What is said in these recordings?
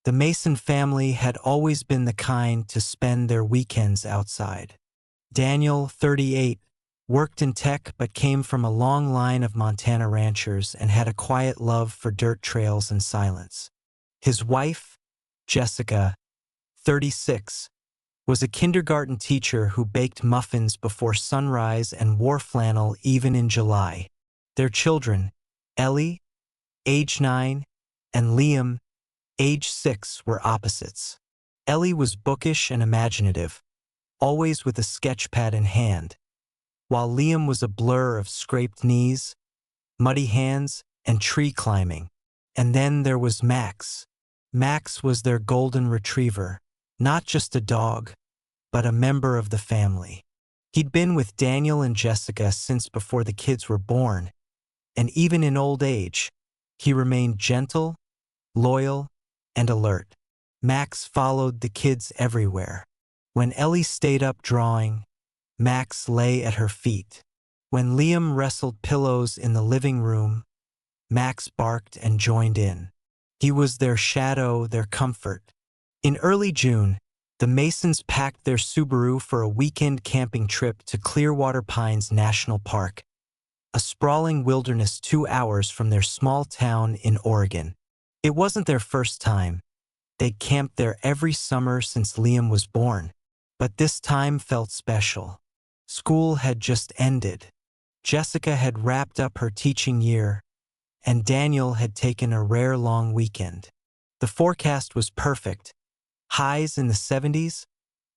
The Mason family had always been the kind to spend their weekends outside. Daniel, 38, worked in tech but came from a long line of Montana ranchers and had a quiet love for dirt trails and silence. His wife, Jessica, 36, was a kindergarten teacher who baked muffins before sunrise and wore flannel even in July. Their children, Ellie, age 9, and Liam, age 6, were opposites. Ellie was bookish and imaginative, always with a sketchpad in hand, while Liam was a blur of scraped knees, muddy hands, and tree climbing. And then there was Max. Max was their golden retriever, not just a dog, but a member of the family. He'd been with Daniel and Jessica since before the kids were born, and even in old age, he remained gentle, loyal, and alert. Max followed the kids everywhere. When Ellie stayed up drawing, Max lay at her feet. When Liam wrestled pillows in the living room, Max barked and joined in. He was their shadow, their comfort. In early June, the Masons packed their Subaru for a weekend camping trip to Clearwater Pines National Park, a sprawling wilderness 2 hours from their small town in Oregon. It wasn't their first time. They'd camped there every summer since Liam was born, but this time felt special. School had just ended. Jessica had wrapped up her teaching year, and Daniel had taken a rare long weekend. The forecast was perfect. Highs in the 70s,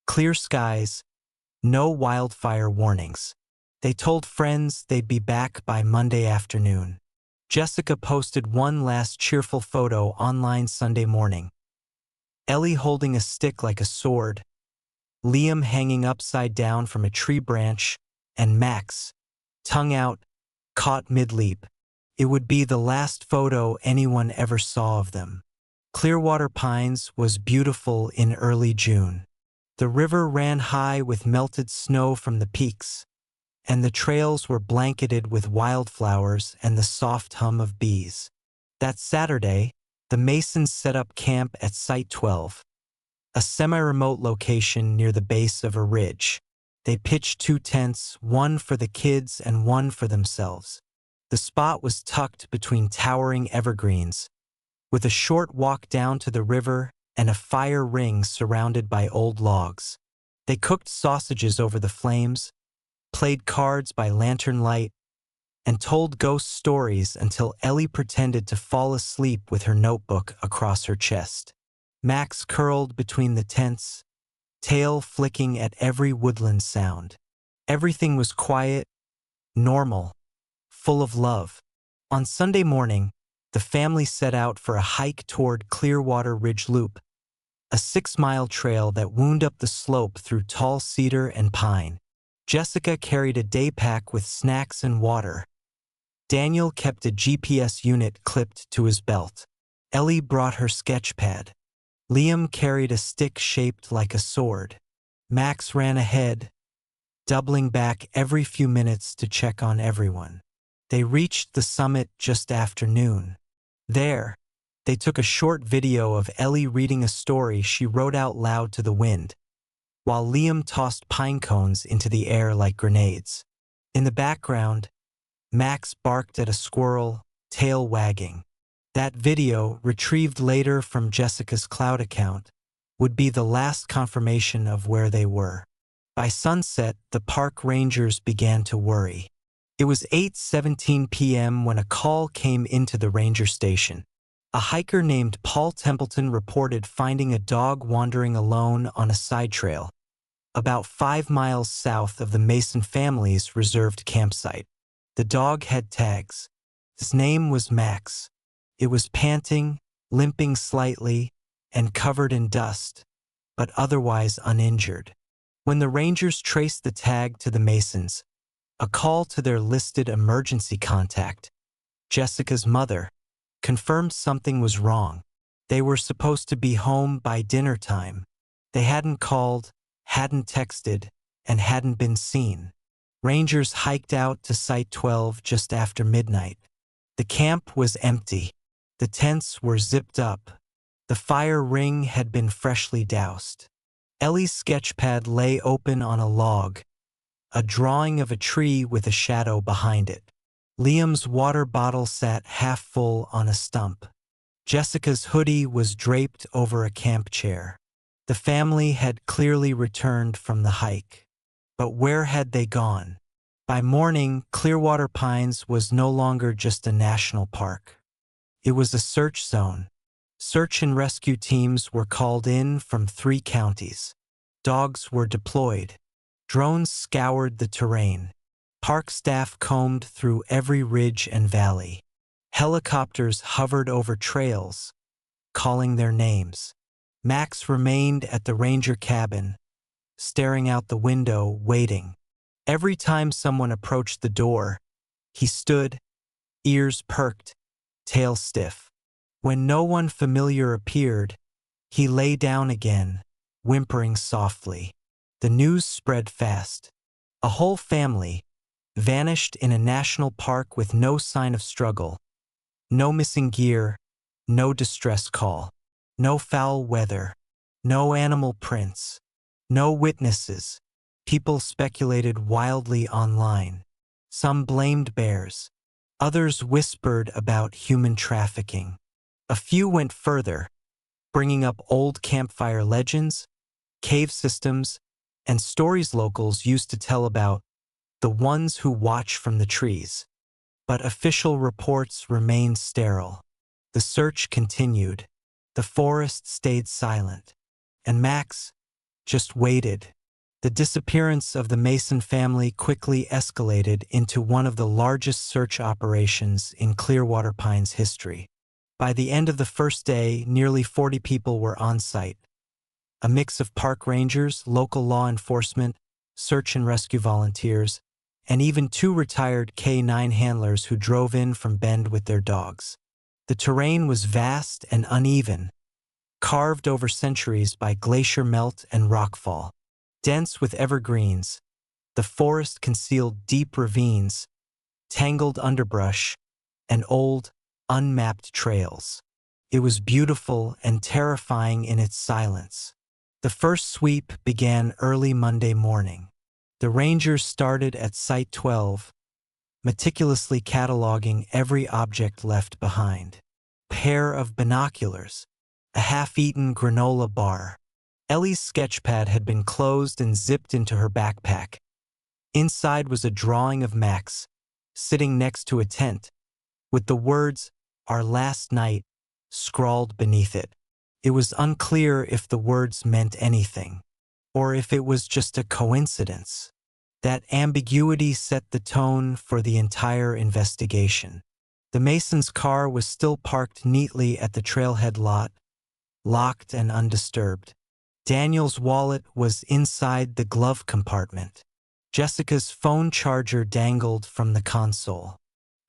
clear skies, no wildfire warnings. They told friends they'd be back by Monday afternoon. Jessica posted one last cheerful photo online Sunday morning. Ellie holding a stick like a sword, Liam hanging upside down from a tree branch, and Max, tongue out, caught mid-leap. It would be the last photo anyone ever saw of them. Clearwater Pines was beautiful in early June. The river ran high with melted snow from the peaks, and the trails were blanketed with wildflowers and the soft hum of bees. That Saturday, the Masons set up camp at Site 12, a semi-remote location near the base of a ridge. They pitched 2 tents, one for the kids and one for themselves. The spot was tucked between towering evergreens, with a short walk down to the river and a fire ring surrounded by old logs. They cooked sausages over the flames, played cards by lantern light, and told ghost stories until Ellie pretended to fall asleep with her notebook across her chest. Max curled between the tents, tail flicking at every woodland sound. Everything was quiet, normal, full of love. On Sunday morning, the family set out for a hike toward Clearwater Ridge Loop, a 6-mile trail that wound up the slope through tall cedar and pine. Jessica carried a day pack with snacks and water. Daniel kept a GPS unit clipped to his belt. Ellie brought her sketchpad. Liam carried a stick shaped like a sword. Max ran ahead, doubling back every few minutes to check on everyone. They reached the summit just after noon. There, they took a short video of Ellie reading a story she wrote out loud to the wind, while Liam tossed pine cones into the air like grenades. In the background, Max barked at a squirrel, tail wagging. That video, retrieved later from Jessica's cloud account, would be the last confirmation of where they were. By sunset, the park rangers began to worry. It was 8:17 p.m. when a call came into the ranger station. A hiker named Paul Templeton reported finding a dog wandering alone on a side trail, about 5 miles south of the Mason family's reserved campsite. The dog had tags. His name was Max. It was panting, limping slightly, and covered in dust, but otherwise uninjured. When the rangers traced the tag to the Masons, a call to their listed emergency contact, Jessica's mother, confirmed something was wrong. They were supposed to be home by dinner time. They hadn't called, hadn't texted, and hadn't been seen. Rangers hiked out to Site 12 just after midnight. The camp was empty. The tents were zipped up, The fire ring had been freshly doused. Ellie's sketchpad lay open on a log, a drawing of a tree with a shadow behind it. Liam's water bottle sat half full on a stump. Jessica's hoodie was draped over a camp chair. The family had clearly returned from the hike. But where had they gone? By morning, Clearwater Pines was no longer just a national park. It was a search zone. Search and rescue teams were called in from 3 counties. Dogs were deployed. Drones scoured the terrain. Park staff combed through every ridge and valley. Helicopters hovered over trails, calling their names. Max remained at the ranger cabin, staring out the window, waiting. Every time someone approached the door, he stood, ears perked, tail stiff. When no one familiar appeared, he lay down again, whimpering softly. The news spread fast. A whole family vanished in a national park with no sign of struggle. No missing gear, no distress call, no foul weather, no animal prints, no witnesses. People speculated wildly online. Some blamed bears. Others whispered about human trafficking. A few went further, bringing up old campfire legends, cave systems, and stories locals used to tell about the ones who watch from the trees. But official reports remained sterile. The search continued. The forest stayed silent. And Max just waited. The disappearance of the Mason family quickly escalated into one of the largest search operations in Clearwater Pines history. By the end of the first day, nearly 40 people were on site. A mix of park rangers, local law enforcement, search and rescue volunteers, and even 2 retired K-9 handlers who drove in from Bend with their dogs. The terrain was vast and uneven, carved over centuries by glacier melt and rockfall. Dense with evergreens, the forest concealed deep ravines, tangled underbrush, and old, unmapped trails. It was beautiful and terrifying in its silence. The first sweep began early Monday morning. The rangers started at Site 12, meticulously cataloging every object left behind. A pair of binoculars, a half-eaten granola bar. Ellie's sketchpad had been closed and zipped into her backpack. Inside was a drawing of Max, sitting next to a tent, with the words, "Our last night," scrawled beneath it. It was unclear if the words meant anything, or if it was just a coincidence. That ambiguity set the tone for the entire investigation. The Masons' car was still parked neatly at the trailhead lot, locked and undisturbed. Daniel's wallet was inside the glove compartment. Jessica's phone charger dangled from the console.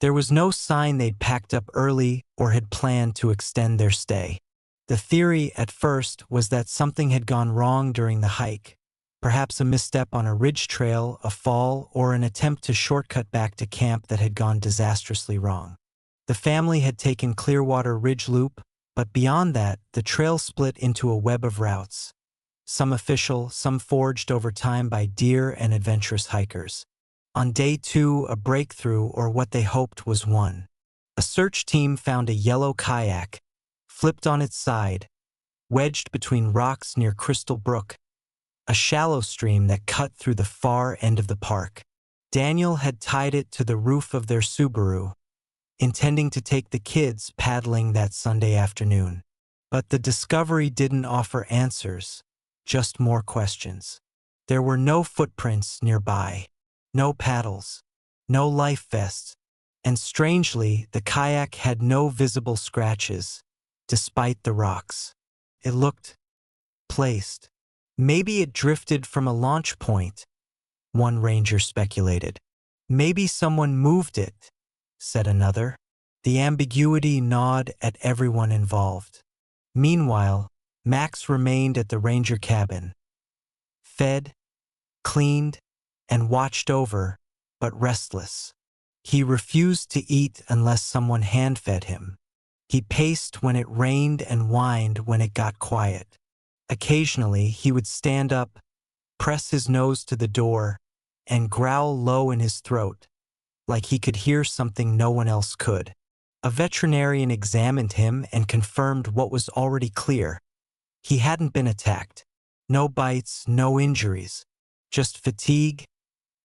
There was no sign they'd packed up early or had planned to extend their stay. The theory at first was that something had gone wrong during the hike, perhaps a misstep on a ridge trail, a fall, or an attempt to shortcut back to camp that had gone disastrously wrong. The family had taken Clearwater Ridge Loop, but beyond that, the trail split into a web of routes. Some official, some forged over time by deer and adventurous hikers. On day 2, a breakthrough, or what they hoped was one. A search team found a yellow kayak, flipped on its side, wedged between rocks near Crystal Brook, a shallow stream that cut through the far end of the park. Daniel had tied it to the roof of their Subaru, intending to take the kids paddling that Sunday afternoon. But the discovery didn't offer answers, just more questions. There were no footprints nearby, no paddles, no life vests, and strangely, the kayak had no visible scratches, despite the rocks. It looked placed. Maybe it drifted from a launch point, one ranger speculated. Maybe someone moved it, said another. The ambiguity gnawed at everyone involved. Meanwhile, Max remained at the ranger cabin, fed, cleaned, and watched over, but restless. He refused to eat unless someone hand-fed him. He paced when it rained and whined when it got quiet. Occasionally, he would stand up, press his nose to the door, and growl low in his throat, like he could hear something no one else could. A veterinarian examined him and confirmed what was already clear. He hadn't been attacked. No bites, no injuries, just fatigue,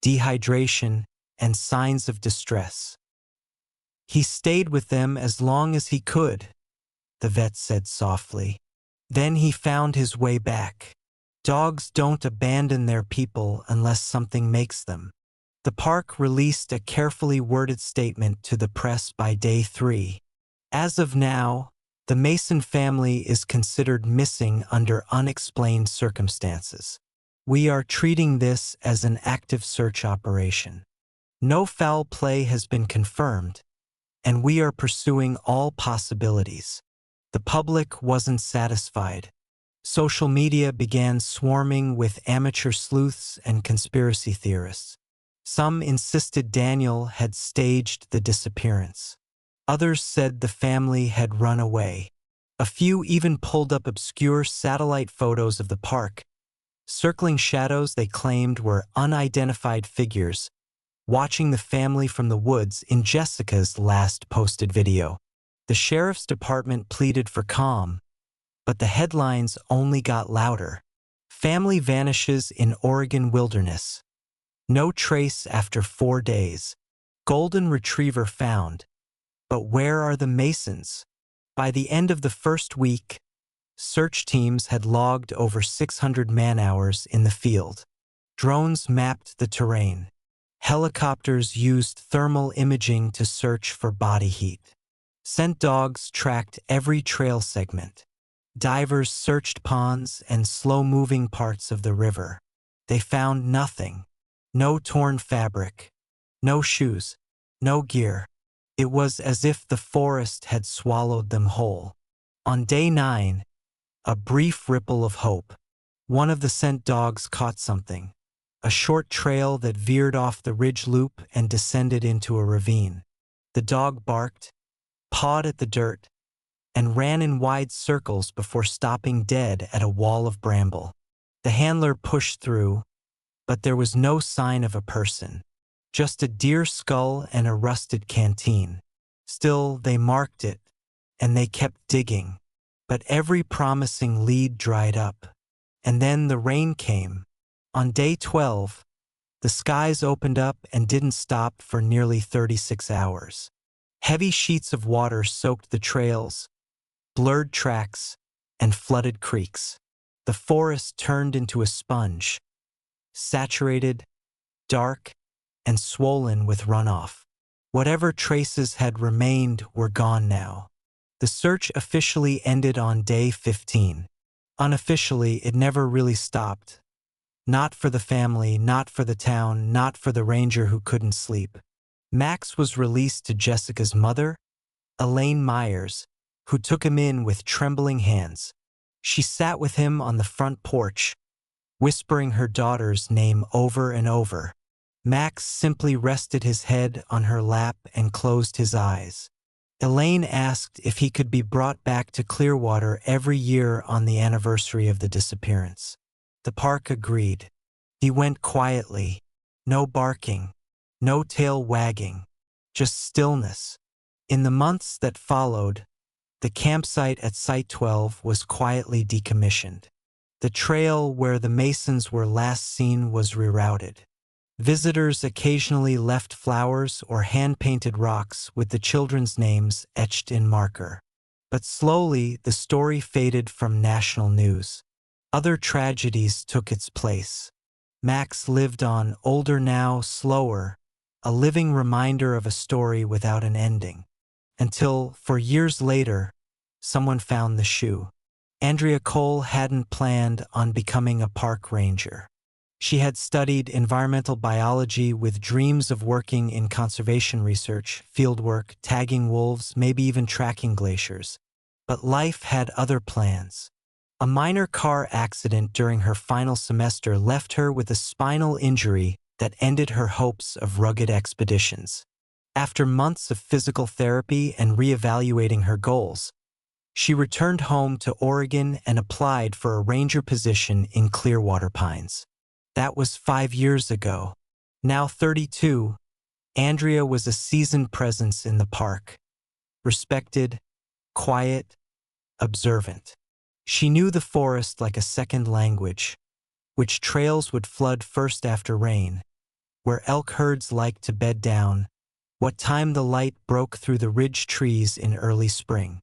dehydration, and signs of distress. He stayed with them as long as he could, the vet said softly. Then he found his way back. Dogs don't abandon their people unless something makes them. The park released a carefully worded statement to the press by day 3. As of now, the Mason family is considered missing under unexplained circumstances. We are treating this as an active search operation. No foul play has been confirmed, and we are pursuing all possibilities. The public wasn't satisfied. Social media began swarming with amateur sleuths and conspiracy theorists. Some insisted Daniel had staged the disappearance. Others said the family had run away. A few even pulled up obscure satellite photos of the park, circling shadows they claimed were unidentified figures, watching the family from the woods in Jessica's last posted video. The sheriff's department pleaded for calm, but the headlines only got louder. Family vanishes in Oregon wilderness. No trace after 4 days. Golden retriever found. But where are the Masons? By the end of the first week, search teams had logged over 600 man-hours in the field. Drones mapped the terrain. Helicopters used thermal imaging to search for body heat. Scent dogs tracked every trail segment. Divers searched ponds and slow-moving parts of the river. They found nothing. No torn fabric. No shoes. No gear. It was as if the forest had swallowed them whole. On day 9, a brief ripple of hope. One of the scent dogs caught something. A short trail that veered off the ridge loop and descended into a ravine. The dog barked, pawed at the dirt, and ran in wide circles before stopping dead at a wall of bramble. The handler pushed through, but there was no sign of a person. Just a deer skull and a rusted canteen. Still, they marked it, and they kept digging. But every promising lead dried up. And then the rain came. On day 12, the skies opened up and didn't stop for nearly 36 hours. Heavy sheets of water soaked the trails, blurred tracks, and flooded creeks. The forest turned into a sponge, saturated, dark, and swollen with runoff. Whatever traces had remained were gone now. The search officially ended on day 15. Unofficially, it never really stopped. Not for the family, not for the town, not for the ranger who couldn't sleep. Max was released to Jessica's mother, Elaine Myers, who took him in with trembling hands. She sat with him on the front porch, whispering her daughter's name over and over. Max simply rested his head on her lap and closed his eyes. Elaine asked if he could be brought back to Clearwater every year on the anniversary of the disappearance. The park agreed. He went quietly, no barking, no tail wagging, just stillness. In the months that followed, the campsite at Site 12 was quietly decommissioned. The trail where the Masons were last seen was rerouted. Visitors occasionally left flowers or hand-painted rocks with the children's names etched in marker. But slowly, the story faded from national news. Other tragedies took its place. Max lived on, older now, slower, a living reminder of a story without an ending. Until, 4 years later, someone found the shoe. Andrea Cole hadn't planned on becoming a park ranger. She had studied environmental biology with dreams of working in conservation research, fieldwork, tagging wolves, maybe even tracking glaciers. But life had other plans. A minor car accident during her final semester left her with a spinal injury that ended her hopes of rugged expeditions. After months of physical therapy and reevaluating her goals, she returned home to Oregon and applied for a ranger position in Clearwater Pines. That was 5 years ago. Now 32, Andrea was a seasoned presence in the park. Respected, quiet, observant. She knew the forest like a second language, which trails would flood first after rain, where elk herds liked to bed down, what time the light broke through the ridge trees in early spring.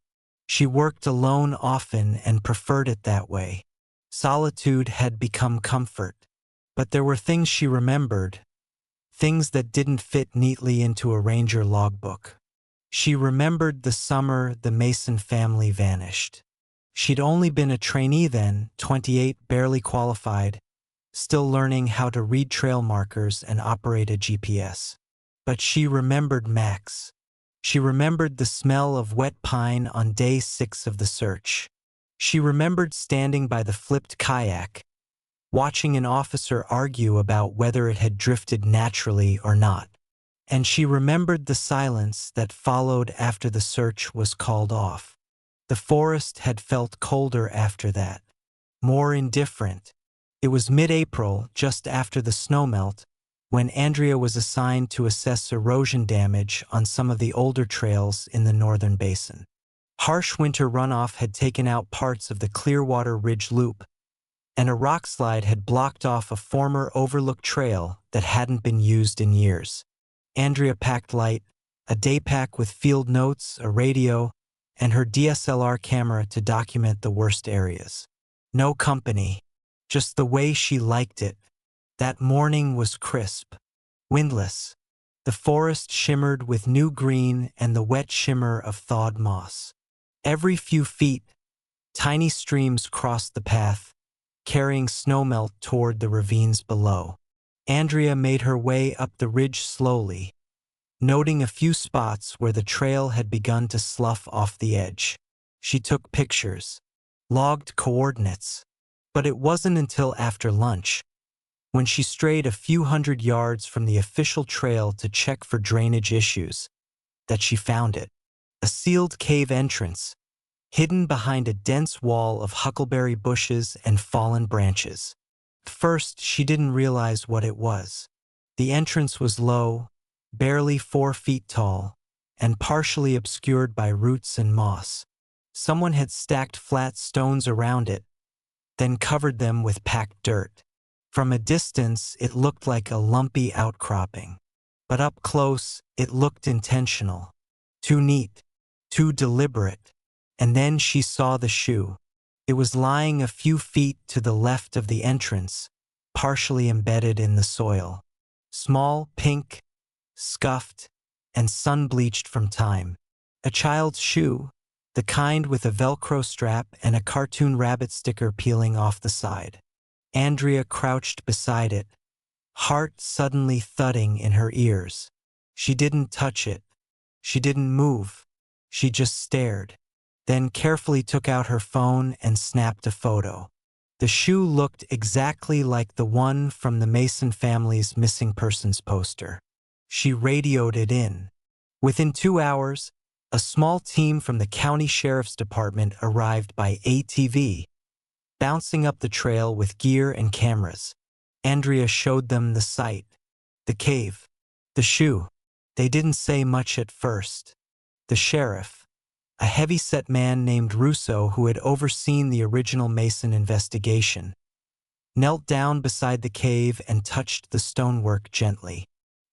She worked alone often and preferred it that way. Solitude had become comfort. But there were things she remembered, things that didn't fit neatly into a ranger logbook. She remembered the summer the Mason family vanished. She'd only been a trainee then, 28, barely qualified, still learning how to read trail markers and operate a GPS. But she remembered Max. She remembered the smell of wet pine on day 6 of the search. She remembered standing by the flipped kayak, watching an officer argue about whether it had drifted naturally or not. And she remembered the silence that followed after the search was called off. The forest had felt colder after that, more indifferent. It was mid-April, just after the snowmelt, when Andrea was assigned to assess erosion damage on some of the older trails in the northern basin. Harsh winter runoff had taken out parts of the Clearwater Ridge Loop, and a rockslide had blocked off a former overlook trail that hadn't been used in years. Andrea packed light, a day pack with field notes, a radio, and her DSLR camera to document the worst areas. No company, just the way she liked it. That morning was crisp, windless. The forest shimmered with new green and the wet shimmer of thawed moss. Every few feet, tiny streams crossed the path, carrying snowmelt toward the ravines below. Andrea made her way up the ridge slowly, noting a few spots where the trail had begun to slough off the edge. She took pictures, logged coordinates, but it wasn't until after lunch, when she strayed a few hundred yards from the official trail to check for drainage issues, that she found it. A sealed cave entrance, hidden behind a dense wall of huckleberry bushes and fallen branches. First, she didn't realize what it was. The entrance was low, barely 4 feet tall, and partially obscured by roots and moss. Someone had stacked flat stones around it, then covered them with packed dirt. From a distance, it looked like a lumpy outcropping. But up close, it looked intentional. Too neat, too deliberate. And then she saw the shoe. It was lying a few feet to the left of the entrance, partially embedded in the soil. Small, pink, scuffed, and sun-bleached from time. A child's shoe, the kind with a Velcro strap and a cartoon rabbit sticker peeling off the side. Andrea crouched beside it, heart suddenly thudding in her ears. She didn't touch it. She didn't move. She just stared, then carefully took out her phone and snapped a photo. The shoe looked exactly like the one from the Mason family's missing persons poster. She radioed it in. Within 2 hours, a small team from the county sheriff's department arrived by ATV, bouncing up the trail with gear and cameras. Andrea showed them the site, the cave, the shoe. They didn't say much at first. The sheriff, a heavy-set man named Russo who had overseen the original Mason investigation, knelt down beside the cave and touched the stonework gently.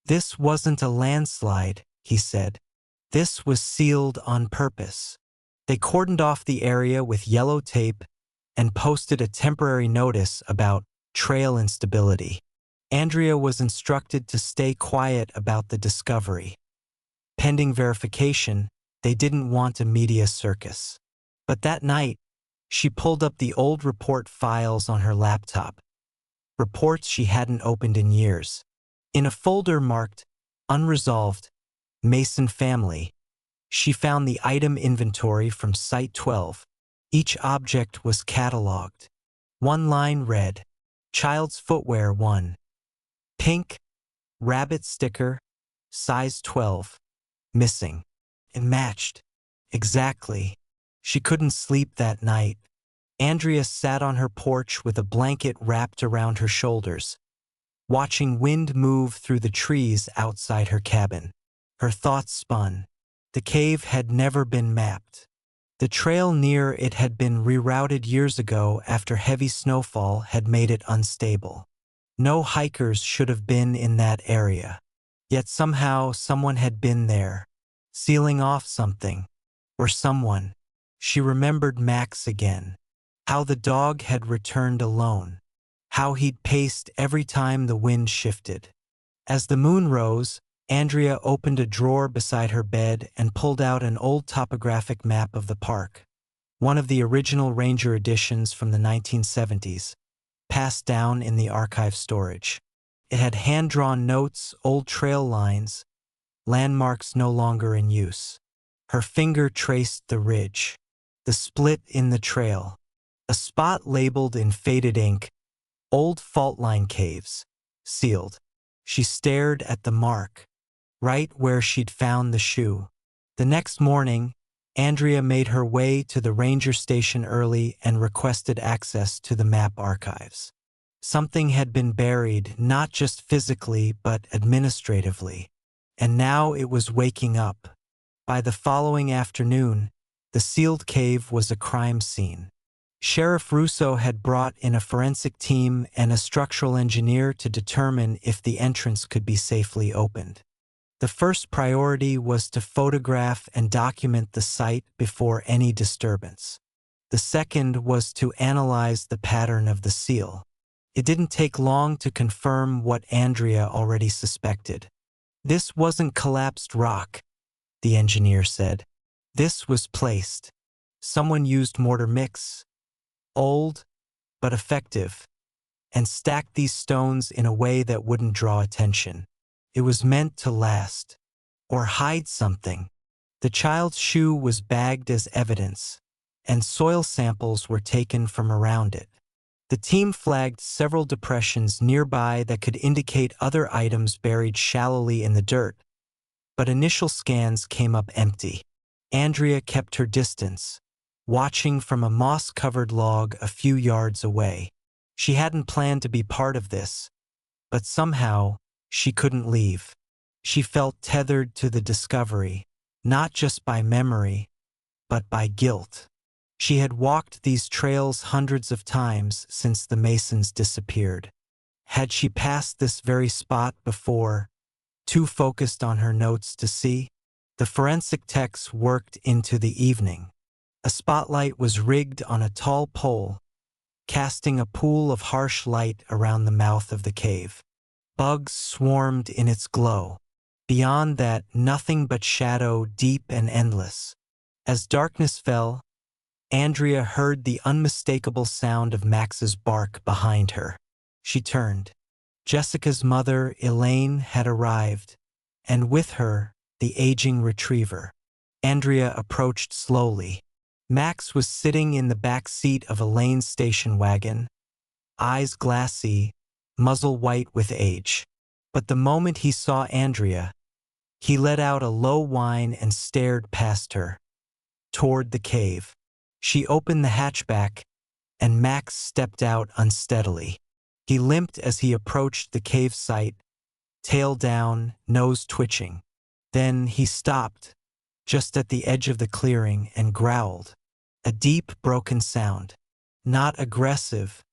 "This wasn't a landslide," he said. "This was sealed on purpose." They cordoned off the area with yellow tape and posted a temporary notice about trail instability. Andrea was instructed to stay quiet about the discovery. Pending verification, they didn't want a media circus. But that night, she pulled up the old report files on her laptop, reports she hadn't opened in years. In a folder marked Unresolved, Mason Family, she found the item inventory from Site 12. Each object was cataloged. One line read, "Child's footwear 1. Pink, rabbit sticker, size 12. missing. It matched. Exactly. She couldn't sleep that night. Andrea sat on her porch with a blanket wrapped around her shoulders, watching wind move through the trees outside her cabin. Her thoughts spun. The cave had never been mapped. The trail near it had been rerouted years ago after heavy snowfall had made it unstable. No hikers should have been in that area. Yet somehow someone had been there, sealing off something, or someone. She remembered Max again. How the dog had returned alone. How he'd paced every time the wind shifted. As the moon rose, Andrea opened a drawer beside her bed and pulled out an old topographic map of the park, one of the original Ranger editions from the 1970s, passed down in the archive storage. It had hand-drawn notes, old trail lines, landmarks no longer in use. Her finger traced the ridge, the split in the trail, a spot labeled in faded ink, Old Fault Line Caves, sealed. She stared at the mark, right where she'd found the shoe. The next morning, Andrea made her way to the ranger station early and requested access to the map archives. Something had been buried, not just physically, but administratively. And now it was waking up. By the following afternoon, the sealed cave was a crime scene. Sheriff Russo had brought in a forensic team and a structural engineer to determine if the entrance could be safely opened. The first priority was to photograph and document the site before any disturbance. The second was to analyze the pattern of the seal. It didn't take long to confirm what Andrea already suspected. This wasn't collapsed rock, the engineer said. This was placed. Someone used mortar mix, old but effective, and stacked these stones in a way that wouldn't draw attention. It was meant to last, or hide something. The child's shoe was bagged as evidence, and soil samples were taken from around it. The team flagged several depressions nearby that could indicate other items buried shallowly in the dirt, but initial scans came up empty. Andrea kept her distance, watching from a moss-covered log a few yards away. She hadn't planned to be part of this, but somehow she couldn't leave. She felt tethered to the discovery, not just by memory, but by guilt. She had walked these trails hundreds of times since the Masons disappeared. Had she passed this very spot before, too focused on her notes to see? The forensic techs worked into the evening. A spotlight was rigged on a tall pole, casting a pool of harsh light around the mouth of the cave. Bugs swarmed in its glow. Beyond that, nothing but shadow, deep and endless. As darkness fell, Andrea heard the unmistakable sound of Max's bark behind her. She turned. Jessica's mother, Elaine, had arrived, and with her, the aging retriever. Andrea approached slowly. Max was sitting in the back seat of Elaine's station wagon, eyes glassy, muzzle white with age. But the moment he saw Andrea, he let out a low whine and stared past her, toward the cave. She opened the hatchback, and Max stepped out unsteadily. He limped as he approached the cave site, tail down, nose twitching. Then he stopped, just at the edge of the clearing, and growled. A deep, broken sound. Not aggressive,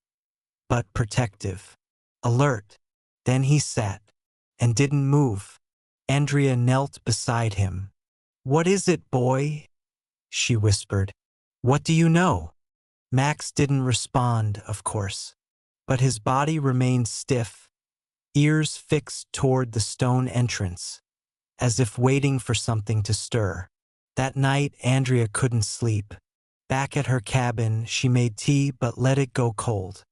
but protective. Alert. Then he sat, and didn't move. Andrea knelt beside him. "What is it, boy?" she whispered. "What do you know?" Max didn't respond, of course, but his body remained stiff, ears fixed toward the stone entrance, as if waiting for something to stir. That night, Andrea couldn't sleep. Back at her cabin, she made tea but let it go cold.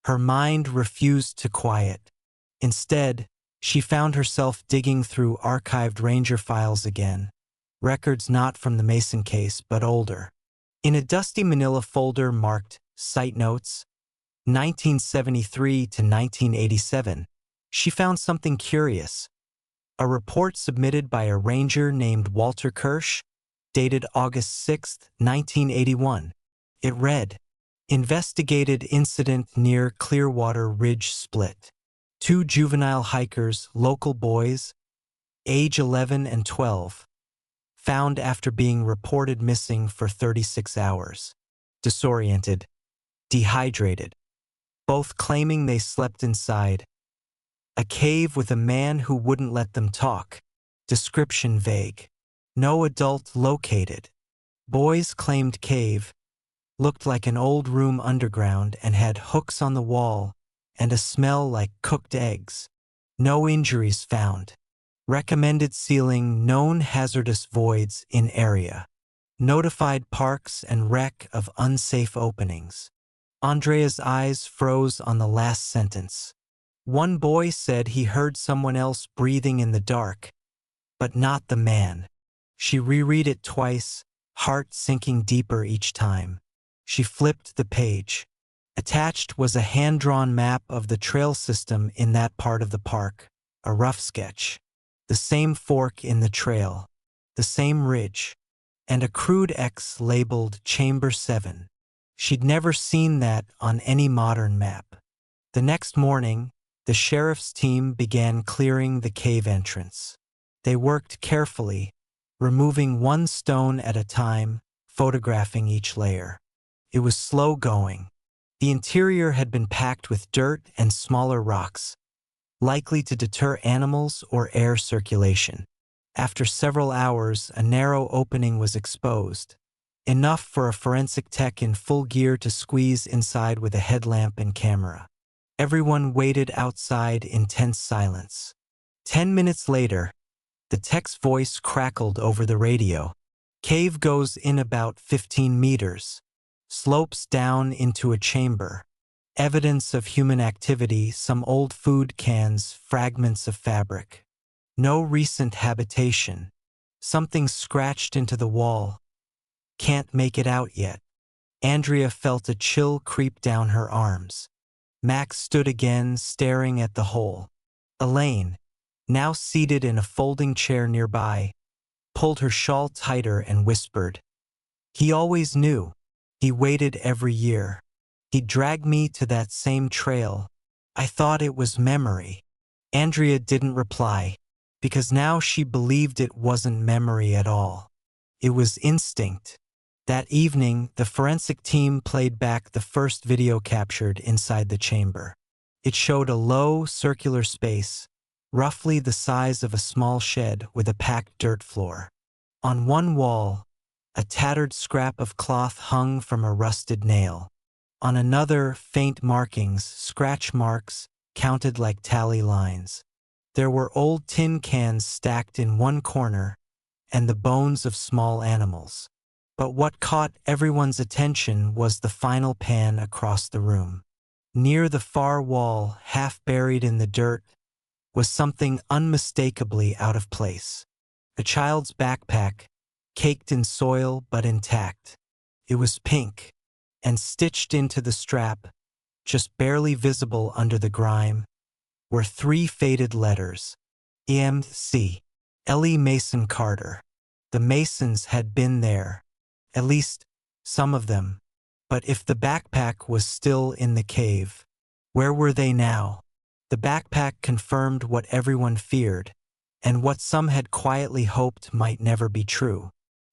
Her mind refused to quiet. Instead, she found herself digging through archived ranger files again, records not from the Mason case but older. In a dusty manila folder marked Site Notes, 1973 to 1987, she found something curious. A report submitted by a ranger named Walter Kirsch, dated August 6, 1981. It read, "Investigated incident near Clearwater Ridge Split. Two juvenile hikers, local boys, age 11 and 12, found after being reported missing for 36 hours. Disoriented, dehydrated, both claiming they slept inside a cave with a man who wouldn't let them talk. Description vague. No adult located. Boys claimed cave looked like an old room underground and had hooks on the wall and a smell like cooked eggs. No injuries found. Recommended sealing known hazardous voids in area. Notified parks and rec of unsafe openings." Andrea's eyes froze on the last sentence. One boy said he heard someone else breathing in the dark, but not the man. She reread it twice, heart sinking deeper each time. She flipped the page. Attached was a hand-drawn map of the trail system in that part of the park, a rough sketch. The same fork in the trail, the same ridge, and a crude X labeled Chamber 7. She'd never seen that on any modern map. The next morning, the sheriff's team began clearing the cave entrance. They worked carefully, removing one stone at a time, photographing each layer. It was slow going. The interior had been packed with dirt and smaller rocks, likely to deter animals or air circulation. After several hours, a narrow opening was exposed, enough for a forensic tech in full gear to squeeze inside with a headlamp and camera. Everyone waited outside in tense silence. 10 minutes later, the tech's voice crackled over the radio. "Cave goes in about 15 meters. Slopes down into a chamber. Evidence of human activity, some old food cans, fragments of fabric. No recent habitation. Something scratched into the wall. Can't make it out yet." Andrea felt a chill creep down her arms. Max stood again, staring at the hole. Elaine, now seated in a folding chair nearby, pulled her shawl tighter and whispered, "He always knew. He waited every year. He dragged me to that same trail. I thought it was memory." Andrea didn't reply, because now she believed it wasn't memory at all. It was instinct. That evening, the forensic team played back the first video captured inside the chamber. It showed a low, circular space, roughly the size of a small shed with a packed dirt floor. On one wall, a tattered scrap of cloth hung from a rusted nail. On another, faint markings, scratch marks, counted like tally lines. There were old tin cans stacked in one corner, and the bones of small animals. But what caught everyone's attention was the final pan across the room. Near the far wall, half buried in the dirt, was something unmistakably out of place. A child's backpack, caked in soil but intact. It was pink, and stitched into the strap, just barely visible under the grime, were 3 faded letters. EMC. Ellie Mason Carter. The Masons had been there. At least, some of them. But if the backpack was still in the cave, where were they now? The backpack confirmed what everyone feared, and what some had quietly hoped might never be true.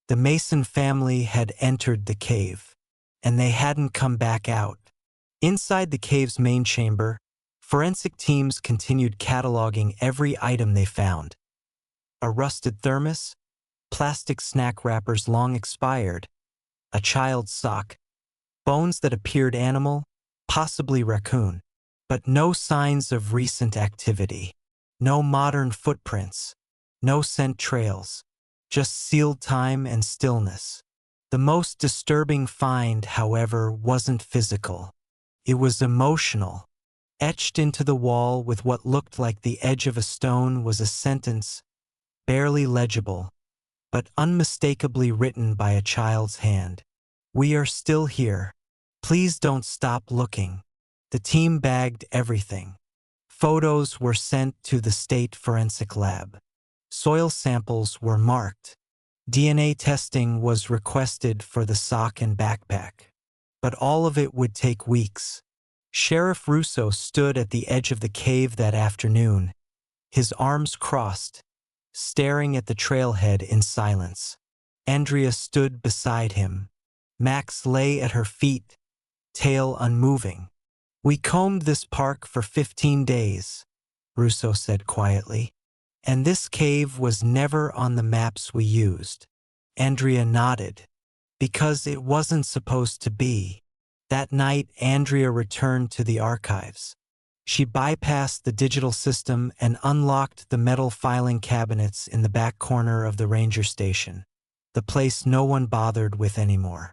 The Mason family had entered the cave, and they hadn't come back out. Inside the cave's main chamber, forensic teams continued cataloging every item they found. A rusted thermos, plastic snack wrappers long expired, a child's sock, bones that appeared animal, possibly raccoon, but no signs of recent activity. No modern footprints, no scent trails, just sealed time and stillness. The most disturbing find, however, wasn't physical. It was emotional. Etched into the wall with what looked like the edge of a stone was a sentence, barely legible, but unmistakably written by a child's hand. "We are still here. Please don't stop looking." The team bagged everything. Photos were sent to the state forensic lab. Soil samples were marked. DNA testing was requested for the sock and backpack. But all of it would take weeks. Sheriff Russo stood at the edge of the cave that afternoon, his arms crossed, staring at the trailhead in silence. Andrea stood beside him. Max lay at her feet, tail unmoving. "We combed this park for 15 days, Russo said quietly. "And this cave was never on the maps we used." Andrea nodded. "Because it wasn't supposed to be." That night, Andrea returned to the archives. She bypassed the digital system and unlocked the metal filing cabinets in the back corner of the ranger station, the place no one bothered with anymore.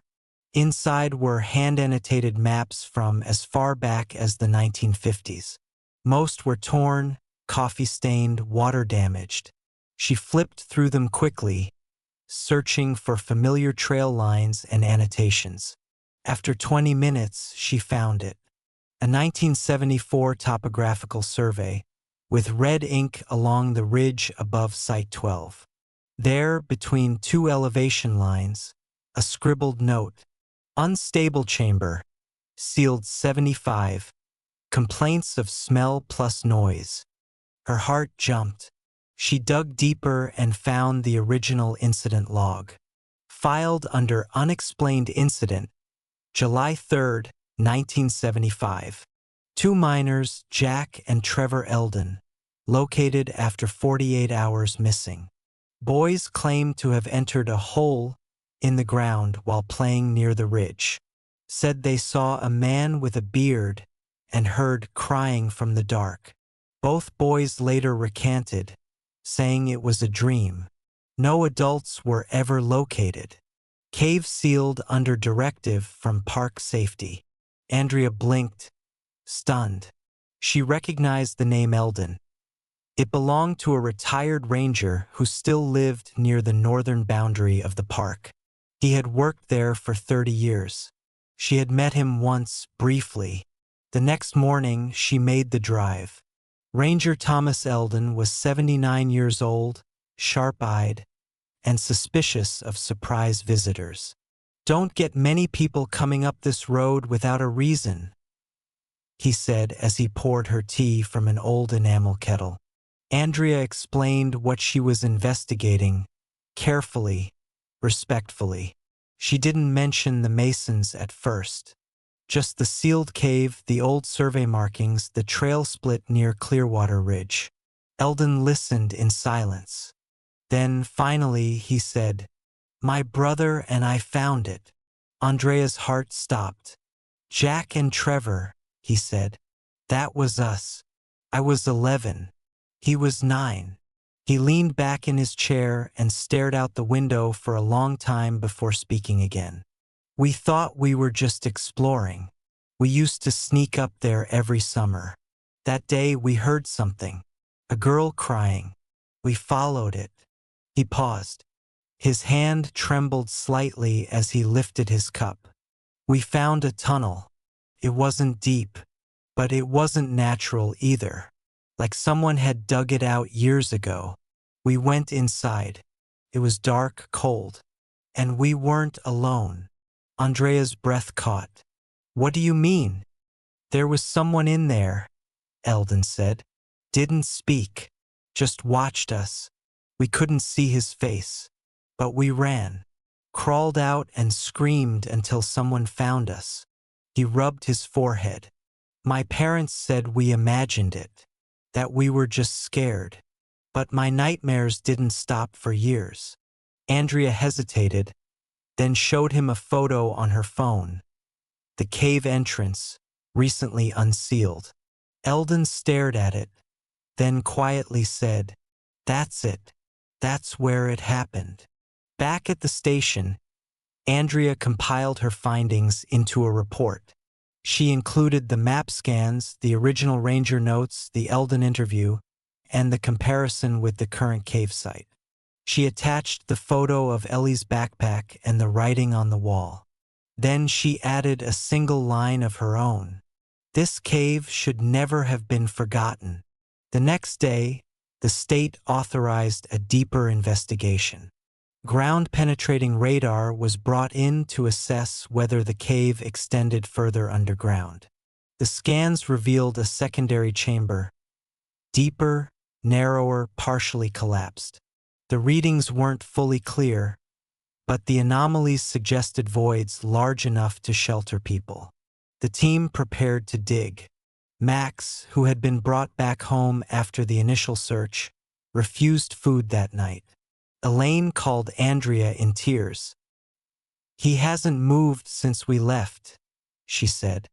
Inside were hand-annotated maps from as far back as the 1950s. Most were torn, coffee-stained, water-damaged. She flipped through them quickly, searching for familiar trail lines and annotations. After 20 minutes, she found it. A 1974 topographical survey, with red ink along the ridge above Site 12. There, between two elevation lines, a scribbled note. "Unstable chamber. Sealed 75. Complaints of smell plus noise." Her heart jumped. She dug deeper and found the original incident log. Filed under Unexplained Incident, July 3, 1975. Two miners, Jack and Trevor Eldon, located after 48 hours missing. Boys claimed to have entered a hole in the ground while playing near the ridge. Said they saw a man with a beard and heard crying from the dark. Both boys later recanted, saying it was a dream. No adults were ever located. Cave sealed under directive from park safety. Andrea blinked, stunned. She recognized the name Eldon. It belonged to a retired ranger who still lived near the northern boundary of the park. He had worked there for 30 years. She had met him once, briefly. The next morning, she made the drive. Ranger Thomas Eldon was 79 years old, sharp-eyed, and suspicious of surprise visitors. "Don't get many people coming up this road without a reason," he said as he poured her tea from an old enamel kettle. Andrea explained what she was investigating, carefully, respectfully. She didn't mention the Masons at first. Just the sealed cave, the old survey markings, the trail split near Clearwater Ridge. Eldon listened in silence. Then, finally, he said, "My brother and I found it." Andrea's heart stopped. "Jack and Trevor," he said. "That was us. I was 11. He was 9. He leaned back in his chair and stared out the window for a long time before speaking again. "We thought we were just exploring. We used to sneak up there every summer. That day we heard something. A girl crying. We followed it." He paused. His hand trembled slightly as he lifted his cup. "We found a tunnel. It wasn't deep, but it wasn't natural either. Like someone had dug it out years ago. We went inside. It was dark, cold. And we weren't alone." Andrea's breath caught. "What do you mean?" "There was someone in there," Eldon said. "Didn't speak. Just watched us. We couldn't see his face. But we ran. Crawled out and screamed until someone found us." He rubbed his forehead. "My parents said we imagined it. That we were just scared. But my nightmares didn't stop for years." Andrea hesitated, then showed him a photo on her phone. The cave entrance, recently unsealed. Eldon stared at it, then quietly said, "That's it. That's where it happened." Back at the station, Andrea compiled her findings into a report. She included the map scans, the original ranger notes, the Eldon interview, and the comparison with the current cave site. She attached the photo of Ellie's backpack and the writing on the wall. Then she added a single line of her own. "This cave should never have been forgotten." The next day, the state authorized a deeper investigation. Ground-penetrating radar was brought in to assess whether the cave extended further underground. The scans revealed a secondary chamber, deeper, narrower, partially collapsed. The readings weren't fully clear, but the anomalies suggested voids large enough to shelter people. The team prepared to dig. Max, who had been brought back home after the initial search, refused food that night. Elaine called Andrea in tears. "He hasn't moved since we left," she said.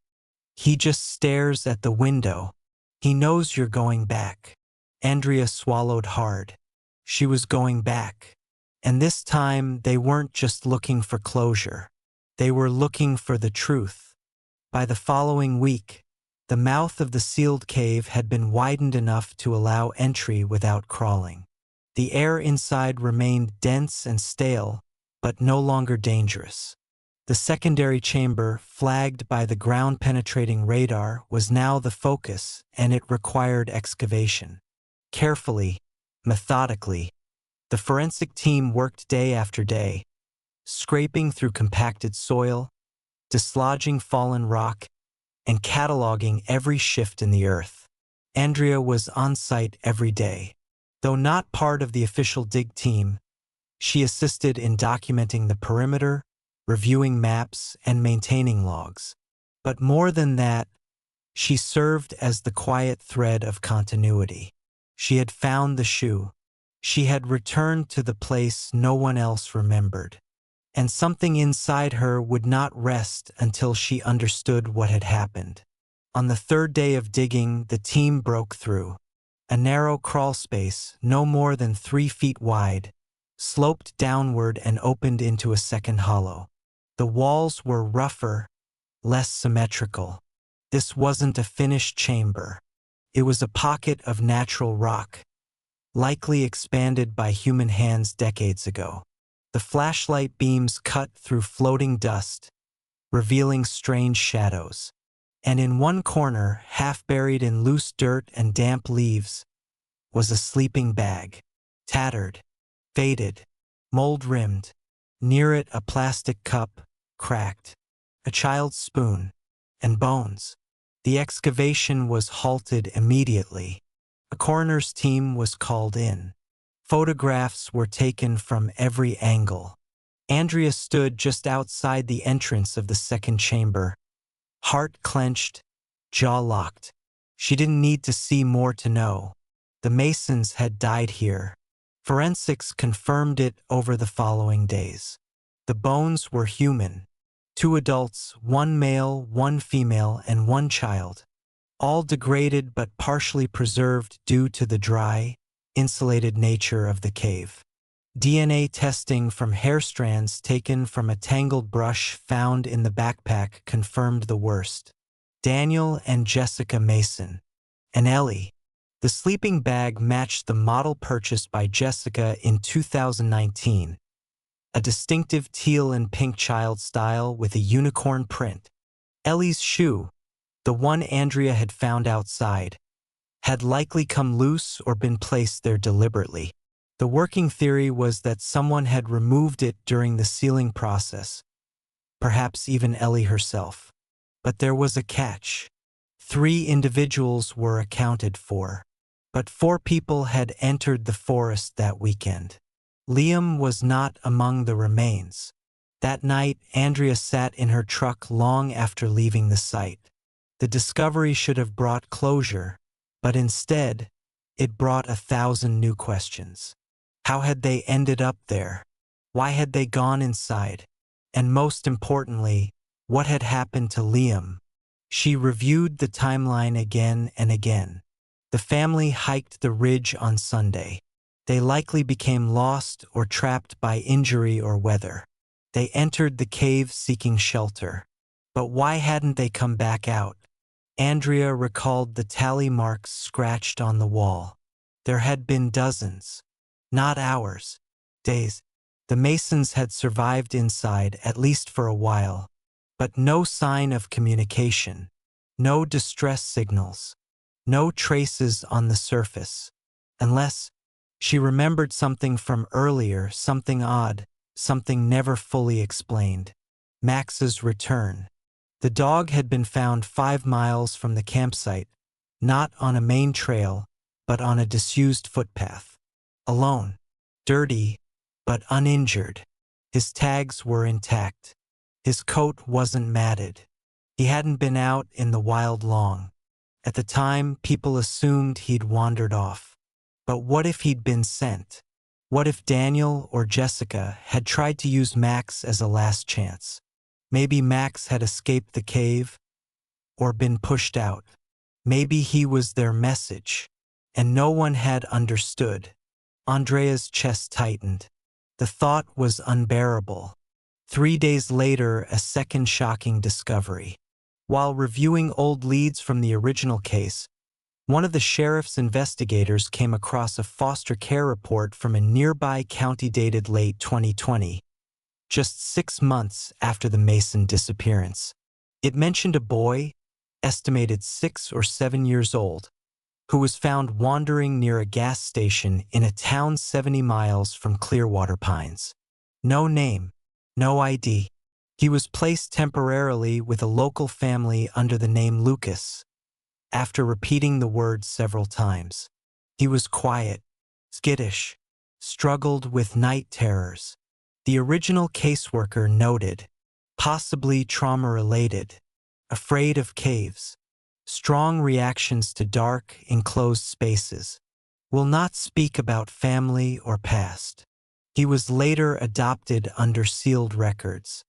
"He just stares at the window. He knows you're going back." Andrea swallowed hard. She was going back. And this time they weren't just looking for closure. They were looking for the truth. By the following week, the mouth of the sealed cave had been widened enough to allow entry without crawling. The air inside remained dense and stale, but no longer dangerous. The secondary chamber, flagged by the ground-penetrating radar, was now the focus, and it required excavation. Carefully, methodically, the forensic team worked day after day, scraping through compacted soil, dislodging fallen rock, and cataloging every shift in the earth. Andrea was on site every day. Though not part of the official dig team, she assisted in documenting the perimeter, reviewing maps, and maintaining logs. But more than that, she served as the quiet thread of continuity. She had found the shoe. She had returned to the place no one else remembered. And something inside her would not rest until she understood what had happened. On the third day of digging, the team broke through. A narrow crawl space, no more than 3 feet wide, sloped downward and opened into a second hollow. The walls were rougher, less symmetrical. This wasn't a finished chamber. It was a pocket of natural rock, likely expanded by human hands decades ago. The flashlight beams cut through floating dust, revealing strange shadows. And in one corner, half buried in loose dirt and damp leaves, was a sleeping bag, tattered, faded, mold-rimmed. Near it, a plastic cup, cracked, a child's spoon, and bones. The excavation was halted immediately. A coroner's team was called in. Photographs were taken from every angle. Andrea stood just outside the entrance of the second chamber, heart clenched, jaw locked. She didn't need to see more to know. The Masons had died here. Forensics confirmed it over the following days. The bones were human. 2 adults, 1 male, 1 female, and 1 child. All degraded but partially preserved due to the dry, insulated nature of the cave. DNA testing from hair strands taken from a tangled brush found in the backpack confirmed the worst. Daniel and Jessica Mason. And Ellie. The sleeping bag matched the model purchased by Jessica in 2019, a distinctive teal and pink child style with a unicorn print. Ellie's shoe, the one Andrea had found outside, had likely come loose or been placed there deliberately. The working theory was that someone had removed it during the sealing process, perhaps even Ellie herself. But there was a catch. 3 individuals were accounted for, but 4 people had entered the forest that weekend. Liam was not among the remains. That night, Andrea sat in her truck long after leaving the site. The discovery should have brought closure, but instead, it brought 1,000 new questions. How had they ended up there? Why had they gone inside? And most importantly, what had happened to Liam? She reviewed the timeline again and again. The family hiked the ridge on Sunday. They likely became lost or trapped by injury or weather. They entered the cave seeking shelter. But why hadn't they come back out? Andrea recalled the tally marks scratched on the wall. There had been dozens. Not hours, days. The Masons had survived inside, at least for a while, but no sign of communication, no distress signals, no traces on the surface. unless she remembered something from earlier, something odd, something never fully explained. Max's return. The dog had been found 5 miles from the campsite, not on a main trail, but on a disused footpath. Alone, dirty, but uninjured. His tags were intact. His coat wasn't matted. He hadn't been out in the wild long. At the time, people assumed he'd wandered off. But what if he'd been sent? What if Daniel or Jessica had tried to use Max as a last chance? Maybe Max had escaped the cave or been pushed out. Maybe he was their message, and no one had understood. Andrea's chest tightened. The thought was unbearable. 3 days later, a second shocking discovery. While reviewing old leads from the original case, one of the sheriff's investigators came across a foster care report from a nearby county dated late 2020, just 6 months after the Mason disappearance. It mentioned a boy, estimated 6 or 7 years old, who was found wandering near a gas station in a town 70 miles from Clearwater Pines. No name, no ID. He was placed temporarily with a local family under the name Lucas. After repeating the words several times, he was quiet, skittish, struggled with night terrors. The original caseworker noted, possibly trauma-related, afraid of caves, strong reactions to dark, enclosed spaces, will not speak about family or past. He was later adopted under sealed records.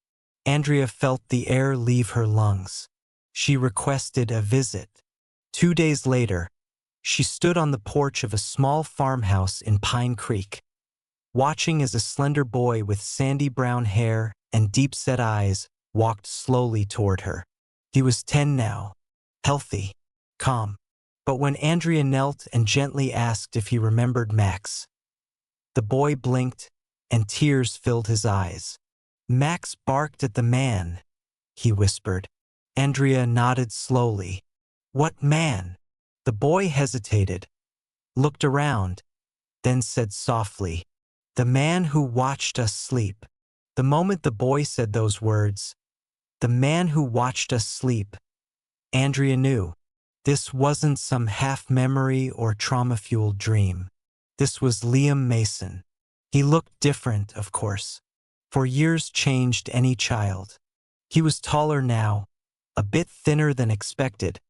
Andrea felt the air leave her lungs. She requested a visit. 2 days later, she stood on the porch of a small farmhouse in Pine Creek, watching as a slender boy with sandy brown hair and deep-set eyes walked slowly toward her. He was 10 now, healthy, calm. But when Andrea knelt and gently asked if he remembered Max, the boy blinked and tears filled his eyes. "Max barked at the man," he whispered. Andrea nodded slowly. "What man?" The boy hesitated, looked around, then said softly, "The man who watched us sleep." The moment the boy said those words, "the man who watched us sleep," Andrea knew. This wasn't some half-memory or trauma-fueled dream. This was Liam Mason. He looked different, of course, for years changed any child. He was taller now, a bit thinner than expected,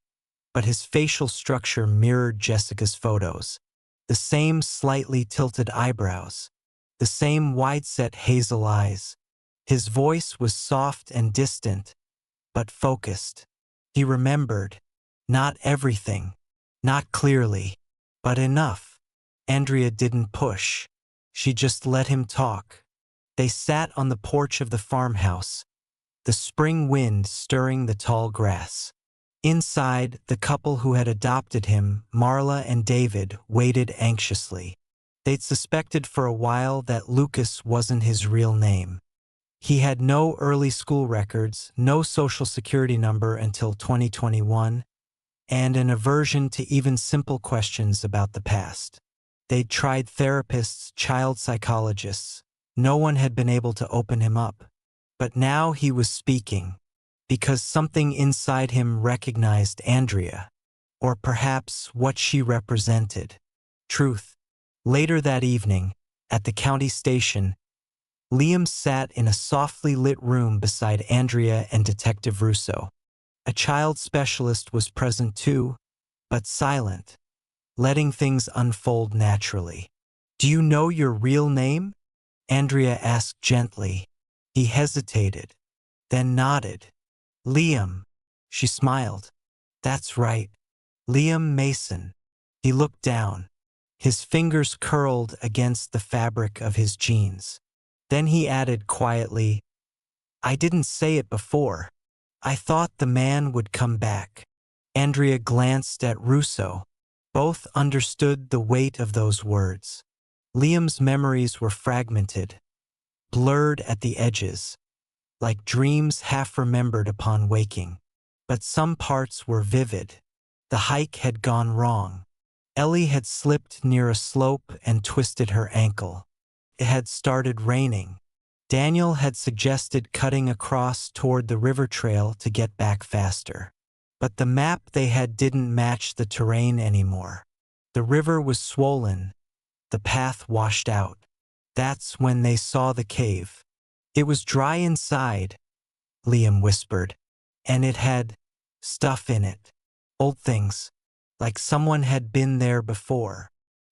but his facial structure mirrored Jessica's photos. The same slightly tilted eyebrows, the same wide-set hazel eyes. His voice was soft and distant, but focused. He remembered, not everything, not clearly, but enough. Andrea didn't push. She just let him talk. They sat on the porch of the farmhouse, the spring wind stirring the tall grass. Inside, the couple who had adopted him, Marla and David, waited anxiously. They'd suspected for a while that Lucas wasn't his real name. He had no early school records, no social security number until 2021, and an aversion to even simple questions about the past. They'd tried therapists, child psychologists. No one had been able to open him up. But now he was speaking, because something inside him recognized Andrea, or perhaps what she represented. Truth. Later that evening, at the county station, Liam sat in a softly lit room beside Andrea and Detective Russo. A child specialist was present too, but silent, letting things unfold naturally. "Do you know your real name?" Andrea asked gently. He hesitated, then nodded. "Liam." She smiled. "That's right. Liam Mason." He looked down, his fingers curled against the fabric of his jeans. Then he added quietly, "I didn't say it before. I thought the man would come back." Andrea glanced at Russo. Both understood the weight of those words. Liam's memories were fragmented, blurred at the edges, like dreams half remembered upon waking. But some parts were vivid. The hike had gone wrong. Ellie had slipped near a slope and twisted her ankle. It had started raining. Daniel had suggested cutting across toward the river trail to get back faster. But the map they had didn't match the terrain anymore. The river was swollen, the path washed out. That's when they saw the cave. It was dry inside, Liam whispered, and it had stuff in it. Old things, like someone had been there before.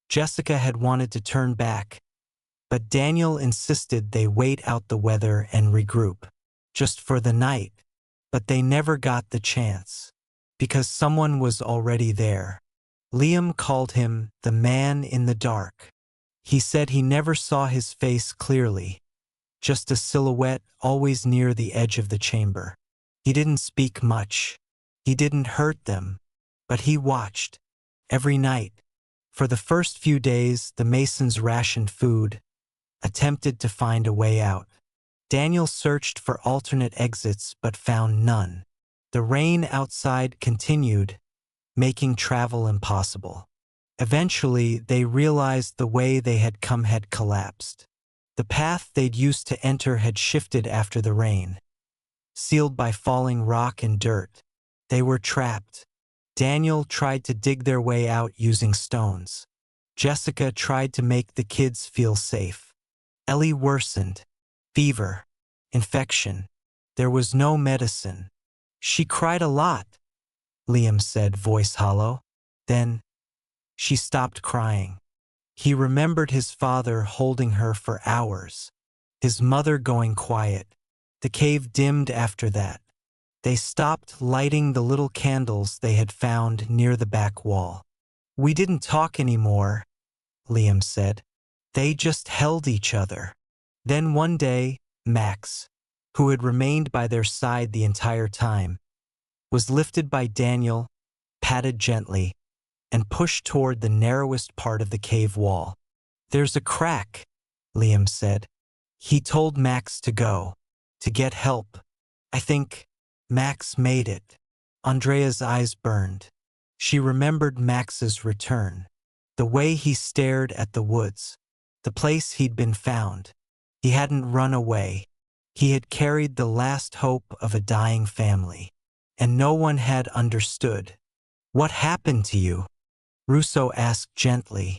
Jessica had wanted to turn back, but Daniel insisted they wait out the weather and regroup, just for the night. But they never got the chance, because someone was already there. Liam called him the man in the dark. He said he never saw his face clearly, just a silhouette always near the edge of the chamber. He didn't speak much. He didn't hurt them, but he watched, every night. For the first few days, the Masons rationed food, attempted to find a way out. Daniel searched for alternate exits but found none. The rain outside continued, making travel impossible. Eventually, they realized the way they had come had collapsed. The path they'd used to enter had shifted after the rain. Sealed by falling rock and dirt, they were trapped. Daniel tried to dig their way out using stones. Jessica tried to make the kids feel safe. Ellie worsened. Fever. Infection. There was no medicine. She cried a lot, Liam said, voice hollow. Then, she stopped crying. He remembered his father holding her for hours, his mother going quiet. The cave dimmed after that. They stopped lighting the little candles they had found near the back wall. We didn't talk anymore, Liam said. They just held each other. Then one day, Max, who had remained by their side the entire time, was lifted by Daniel, patted gently, and pushed toward the narrowest part of the cave wall. There's a crack, Liam said. He told Max to go, to get help. I think Max made it. Andrea's eyes burned. She remembered Max's return, the way he stared at the woods, the place he'd been found. He hadn't run away. He had carried the last hope of a dying family, and no one had understood. What happened to you? Russo asked gently.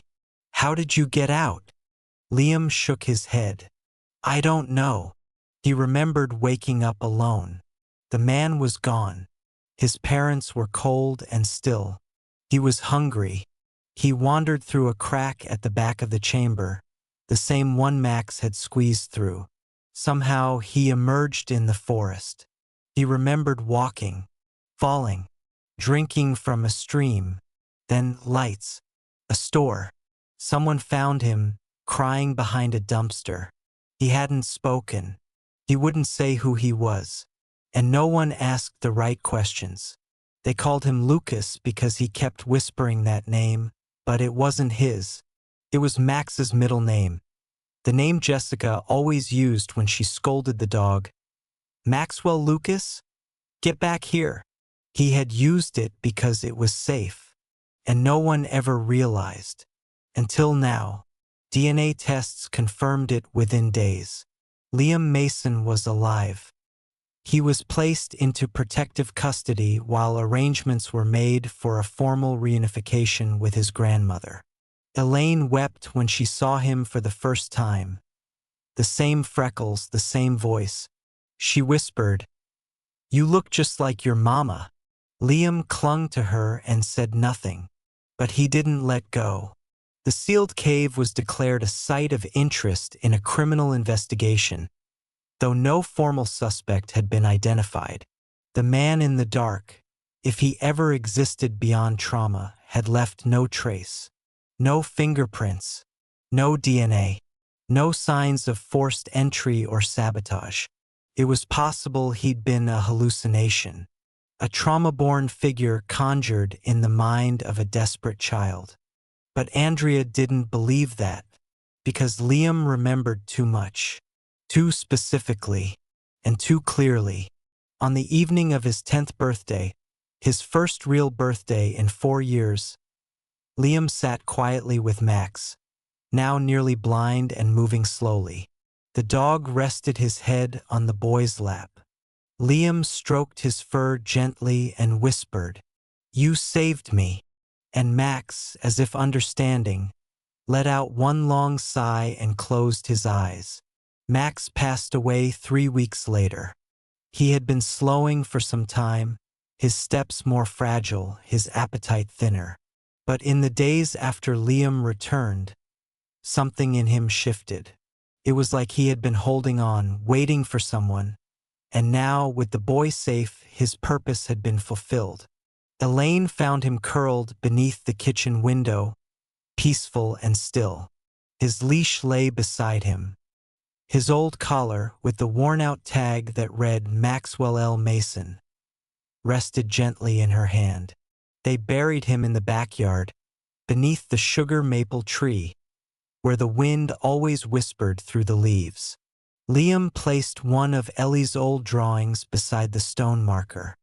How did you get out? Liam shook his head. I don't know. He remembered waking up alone. The man was gone. His parents were cold and still. He was hungry. He wandered through a crack at the back of the chamber, the same one Max had squeezed through. Somehow he emerged in the forest. He remembered walking, falling, drinking from a stream, then lights, a store. Someone found him, crying behind a dumpster. He hadn't spoken. He wouldn't say who he was. And no one asked the right questions. They called him Lucas because he kept whispering that name, but it wasn't his. It was Max's middle name. The name Jessica always used when she scolded the dog. Maxwell Lucas? Get back here. He had used it because it was safe. And no one ever realized. Until now. DNA tests confirmed it within days. Liam Mason was alive. He was placed into protective custody while arrangements were made for a formal reunification with his grandmother. Elaine wept when she saw him for the first time. The same freckles, the same voice. She whispered, "You look just like your mama." Liam clung to her and said nothing, but he didn't let go. The sealed cave was declared a site of interest in a criminal investigation, though no formal suspect had been identified. The man in the dark, if he ever existed beyond trauma, had left no trace. No fingerprints, no DNA, no signs of forced entry or sabotage. It was possible he'd been a hallucination, a trauma-born figure conjured in the mind of a desperate child. But Andrea didn't believe that, because Liam remembered too much, too specifically, and too clearly. On the evening of his 10th birthday, his first real birthday in 4 years, Liam sat quietly with Max, now nearly blind and moving slowly. The dog rested his head on the boy's lap. Liam stroked his fur gently and whispered, "You saved me." And Max, as if understanding, let out one long sigh and closed his eyes. Max passed away 3 weeks later. He had been slowing for some time, his steps more fragile, his appetite thinner. But in the days after Liam returned, something in him shifted. It was like he had been holding on, waiting for someone, and now, with the boy safe, his purpose had been fulfilled. Elaine found him curled beneath the kitchen window, peaceful and still. His leash lay beside him. His old collar, with the worn-out tag that read Maxwell L. Mason, rested gently in her hand. They buried him in the backyard, beneath the sugar maple tree, where the wind always whispered through the leaves. Liam placed one of Ellie's old drawings beside the stone marker.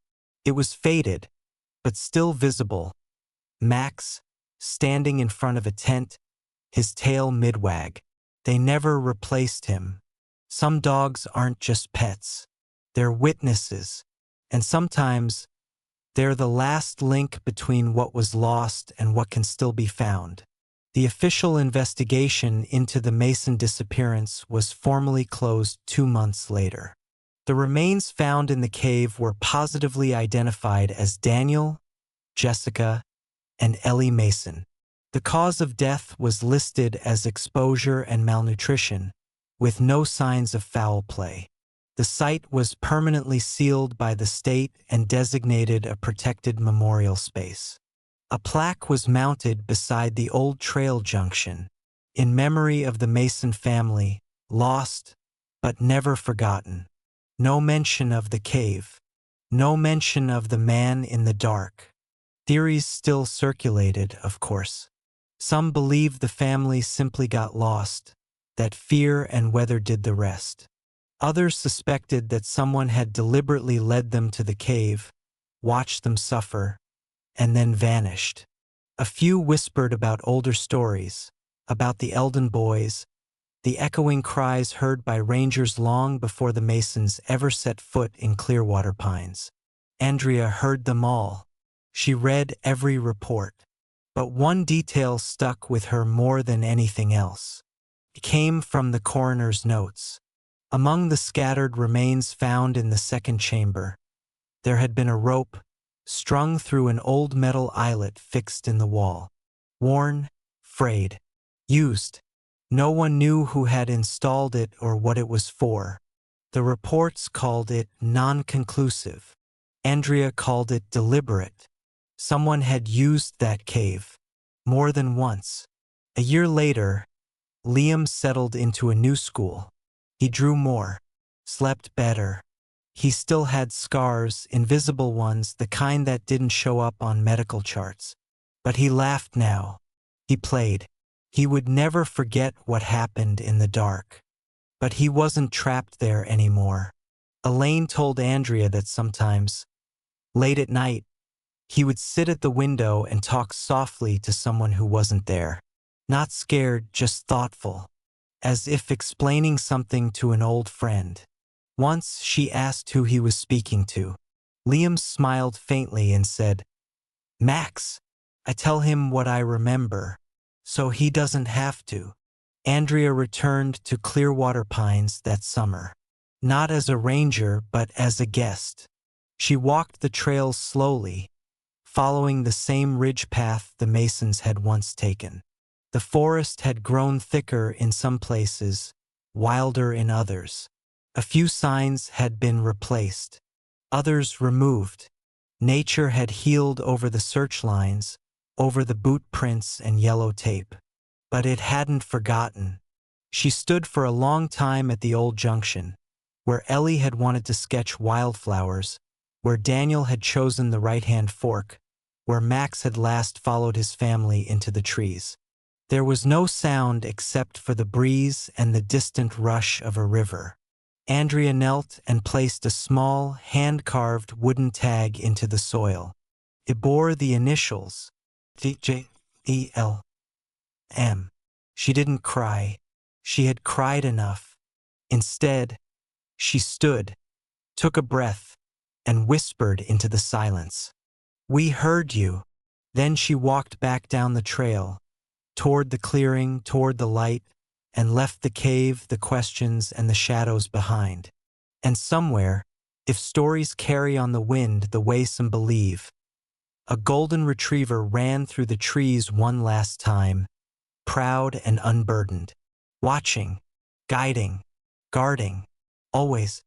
It was faded, but still visible. Max, standing in front of a tent, his tail mid-wag. They never replaced him. Some dogs aren't just pets. They're witnesses, and sometimes they're the last link between what was lost and what can still be found. The official investigation into the Mason disappearance was formally closed 2 months later. The remains found in the cave were positively identified as Daniel, Jessica, and Ellie Mason. The cause of death was listed as exposure and malnutrition, with no signs of foul play. The site was permanently sealed by the state and designated a protected memorial space. A plaque was mounted beside the old trail junction, in memory of the Mason family, lost but never forgotten. No mention of the cave. No mention of the man in the dark. Theories still circulated, of course. Some believed the family simply got lost, that fear and weather did the rest. Others suspected that someone had deliberately led them to the cave, watched them suffer, and then vanished. A few whispered about older stories, about the Eldon boys, the echoing cries heard by rangers long before the Masons ever set foot in Clearwater Pines. Andrea heard them all. She read every report. But one detail stuck with her more than anything else. It came from the coroner's notes. Among the scattered remains found in the second chamber, there had been a rope strung through an old metal eyelet fixed in the wall. Worn, frayed, used. No one knew who had installed it or what it was for. The reports called it non-conclusive. Andrea called it deliberate. Someone had used that cave more than once. A year later, Liam settled into a new school. He drew more, slept better. He still had scars, invisible ones, the kind that didn't show up on medical charts. But he laughed now. He played. He would never forget what happened in the dark. But he wasn't trapped there anymore. Elaine told Andrea that sometimes, late at night, he would sit at the window and talk softly to someone who wasn't there. Not scared, just thoughtful, as if explaining something to an old friend. Once she asked who he was speaking to. Liam smiled faintly and said, "Max, I tell him what I remember, so he doesn't have to." Andrea returned to Clearwater Pines that summer. Not as a ranger, but as a guest. She walked the trails slowly, following the same ridge path the Masons had once taken. The forest had grown thicker in some places, wilder in others. A few signs had been replaced, others removed. Nature had healed over the search lines, over the boot prints and yellow tape. But it hadn't forgotten. She stood for a long time at the old junction, where Ellie had wanted to sketch wildflowers, where Daniel had chosen the right-hand fork, where Max had last followed his family into the trees. There was no sound except for the breeze and the distant rush of a river. Andrea knelt and placed a small, hand-carved wooden tag into the soil. It bore the initials, DJ. M. She didn't cry. She had cried enough. Instead, she stood, took a breath, and whispered into the silence. "We heard you." Then she walked back down the trail, toward the clearing, toward the light, and left the cave, the questions, and the shadows behind. And somewhere, if stories carry on the wind the way some believe, a golden retriever ran through the trees one last time, proud and unburdened, watching, guiding, guarding, always